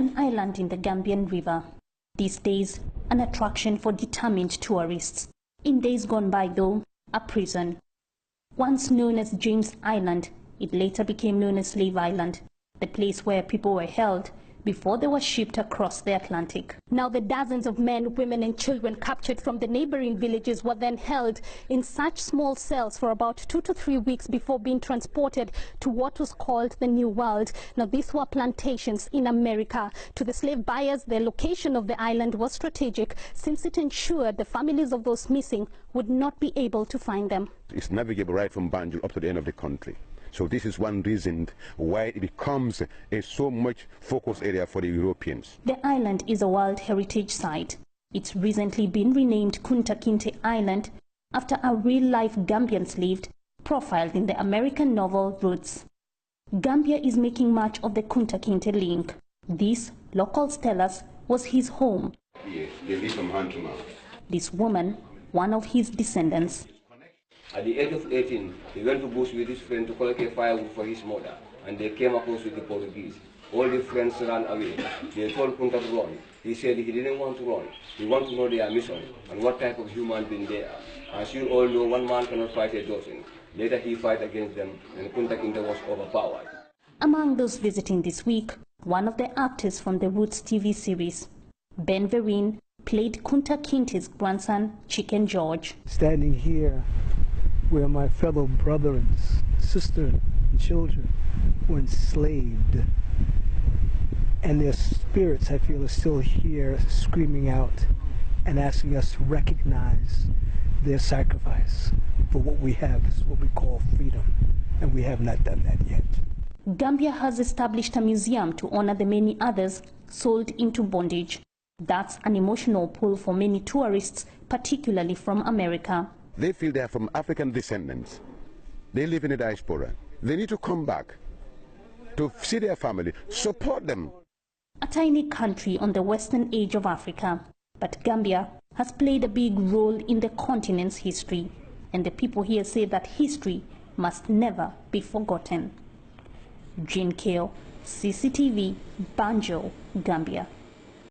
an island in the Gambian River. These days, an attraction for determined tourists. In days gone by, though, a prison. Once known as James Island, it later became known as Slave Island, the place where people were held before they were shipped across the Atlantic. Now the dozens of men, women and children captured from the neighboring villages were then held in such small cells for about 2 to 3 weeks before being transported to what was called the New World. Now these were plantations in America. To the slave buyers, the location of the island was strategic since it ensured the families of those missing would not be able to find them. It's navigable right from Banjul up to the end of the country. So this is one reason why it becomes a so much focus area for the Europeans. The island is a World Heritage Site. It's recently been renamed Kunta Kinteh Island after a real-life Gambian slave profiled in the American novel Roots. Gambia is making much of the Kunta Kinteh link. This, locals tell us, was his home. They live from hand to mouth. This woman, one of his descendants. At the age of 18, he went to bush with his friend to collect a firewood for his mother, and they came across with the Portuguese. All the friends ran away. They told Kunta to run. He said he didn't want to run. He wanted to know their mission and what type of human being they are. As you all know, one man cannot fight a dozen. Later he fought against them, and Kunta Kinteh was overpowered. Among those visiting this week, one of the actors from the Roots TV series, Ben Vereen, played Kunta Kinteh's grandson, Chicken George. Standing here where my fellow brother and sister and children were enslaved, and their spirits, I feel, are still here screaming out and asking us to recognize their sacrifice for what we have, is what we call freedom, and we have not done that yet. Gambia has established a museum to honor the many others sold into bondage. That's an emotional pull for many tourists, particularly from America. They feel they are from African descendants. They live in the diaspora. They need to come back to see their family, support them. A tiny country on the western edge of Africa, but Gambia has played a big role in the continent's history, and the people here say that history must never be forgotten. Jean Kale, CCTV, Banjul, Gambia.